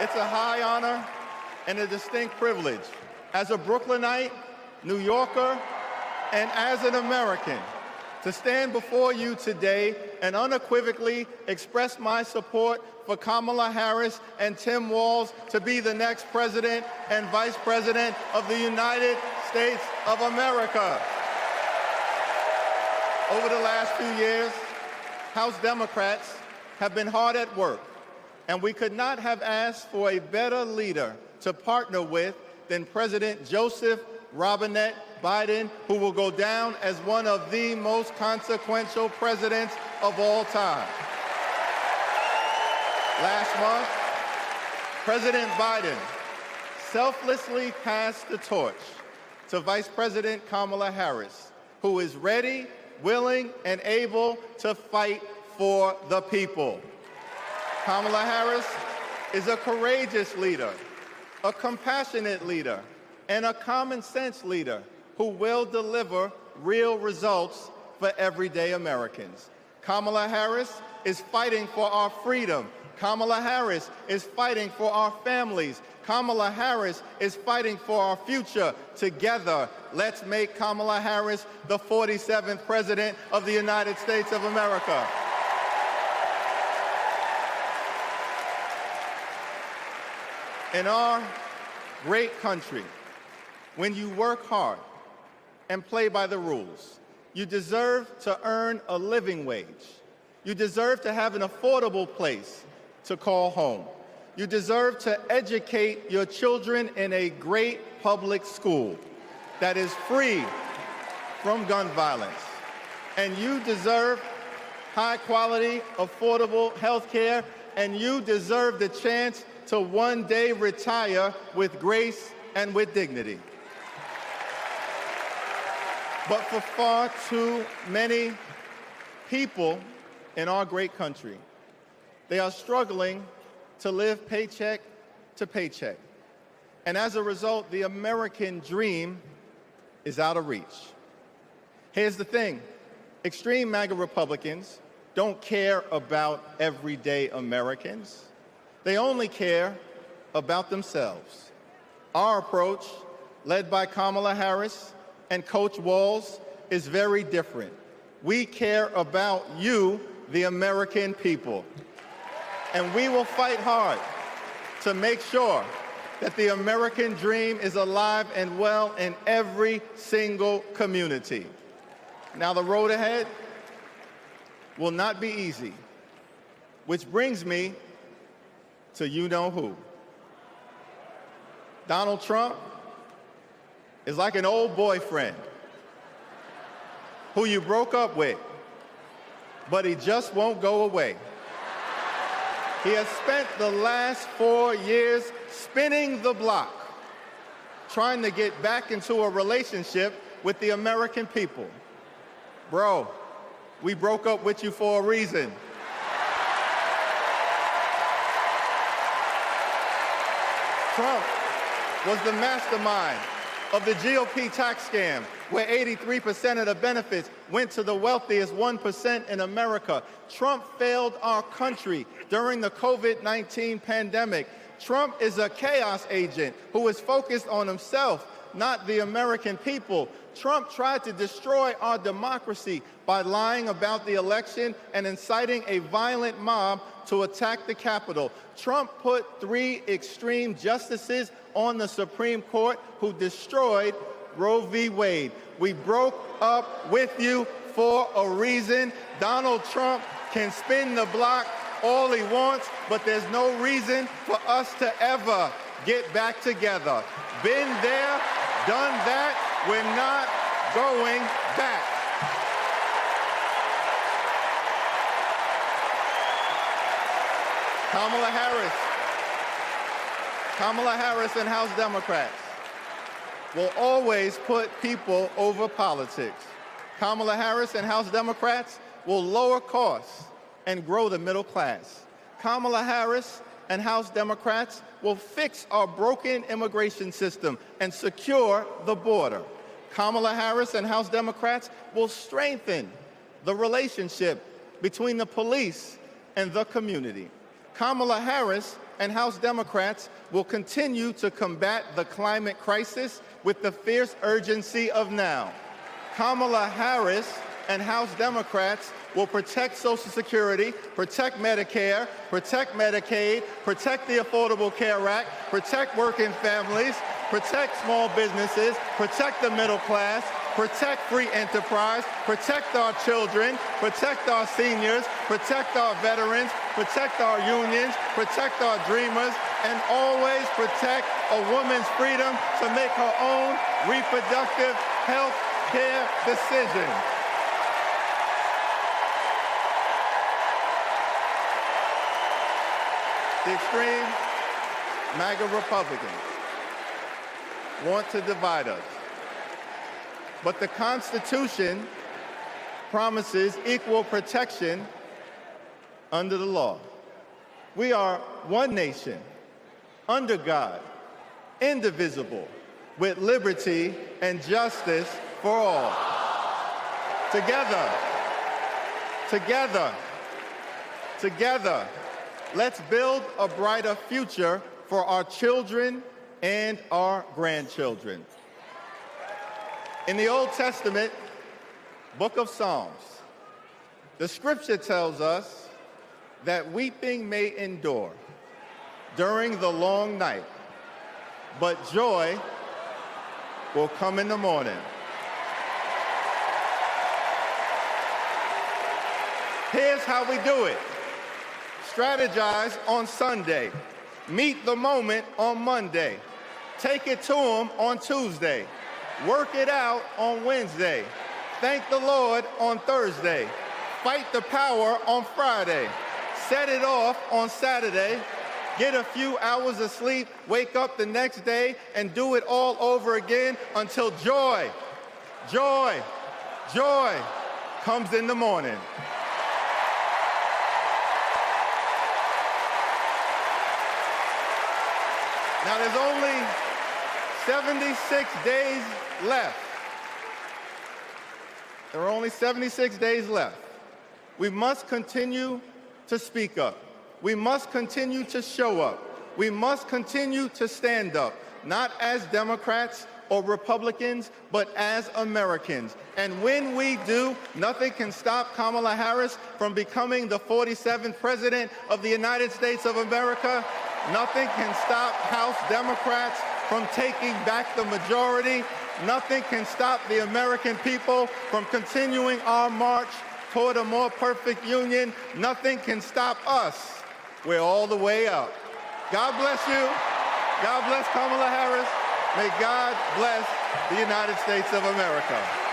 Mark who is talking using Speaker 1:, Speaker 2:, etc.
Speaker 1: It's a high honor and a distinct privilege as a Brooklynite, New Yorker, and as an American to stand before you today and unequivocally express my support for Kamala Harris and Tim Walz to be the next President and Vice President of the United States of America. Over the last few years, House Democrats have been hard at work, and we could not have asked for a better leader to partner with than President Joseph Robinette Biden, who will go down as one of the most consequential presidents of all time. Last month, President Biden selflessly passed the torch to Vice President Kamala Harris, who is ready, willing, and able to fight for the people. Kamala Harris is a courageous leader, a compassionate leader, and a common-sense leader who will deliver real results for everyday Americans. Kamala Harris is fighting for our freedom. Kamala Harris is fighting for our families. Kamala Harris is fighting for our future. Together, let's make Kamala Harris the 47th President of the United States of America. In our great country, when you work hard and play by the rules, you deserve to earn a living wage. You deserve to have an affordable place to call home. You deserve to educate your children in a great public school that is free from gun violence. And you deserve high-quality, affordable health care, and you deserve the chance to one day retire with grace and with dignity. But for far too many people in our great country, they are struggling to live paycheck to paycheck. And as a result, the American dream is out of reach. Here's the thing. Extreme MAGA Republicans don't care about everyday Americans. They only care about themselves. Our approach, led by Kamala Harris and Coach Walz, is very different. We care about you, the American people. And we will fight hard to make sure that the American dream is alive and well in every single community. Now, the road ahead will not be easy, which brings me to you-know-who. Donald Trump is like an old boyfriend who you broke up with, but he just won't go away. He has spent the last 4 years spinning the block, trying to get back into a relationship with the American people. Bro, we broke up with you for a reason. Trump was the mastermind of the GOP tax scam, where 83% of the benefits went to the wealthiest 1% in America. Trump failed our country during the COVID-19 pandemic. Trump is a chaos agent who is focused on himself, not the American people. Trump tried to destroy our democracy by lying about the election and inciting a violent mob to attack the Capitol. Trump put 3 extreme justices on the Supreme Court who destroyed Roe v. Wade. We broke up with you for a reason. Donald Trump can spin the block all he wants, but there's no reason for us to ever get back together. Been there, done that. We're not going back. Kamala Harris and House Democrats will always put people over politics. Kamala Harris and House Democrats will lower costs and grow the middle class. Kamala Harris and House Democrats will fix our broken immigration system and secure the border. Kamala Harris and House Democrats will strengthen the relationship between the police and the community. Kamala Harris and House Democrats will continue to combat the climate crisis with the fierce urgency of now. Kamala Harris and House Democrats will protect Social Security, protect Medicare, protect Medicaid, protect the Affordable Care Act, protect working families, protect small businesses, protect the middle class, protect free enterprise, protect our children, protect our seniors, protect our veterans, protect our unions, protect our dreamers, and always protect a woman's freedom to make her own reproductive health care decisions. The extreme MAGA Republicans want to divide us. But the Constitution promises equal protection under the law. We are one nation, under God, indivisible, with liberty and justice for all. Together, together, together, let's build a brighter future for our children and our grandchildren. In the Old Testament, book of Psalms, the scripture tells us that weeping may endure during the long night, but joy will come in the morning. Here's how we do it. Strategize on Sunday. Meet the moment on Monday. Take it to them on Tuesday. Work it out on Wednesday. Thank the Lord on Thursday. Fight the power on Friday. Set it off on Saturday. Get a few hours of sleep, wake up the next day, and do it all over again until joy, joy, joy comes in the morning. Now, there's only 76 days left. There are only 76 days left. We must continue to speak up. We must continue to show up. We must continue to stand up, not as Democrats or Republicans, but as Americans. And when we do, nothing can stop Kamala Harris from becoming the 47th President of the United States of America. Nothing can stop House Democrats from taking back the majority. Nothing can stop the American people from continuing our march toward a more perfect union. Nothing can stop us. We're all the way up. God bless you. God bless Kamala Harris. May God bless the United States of America.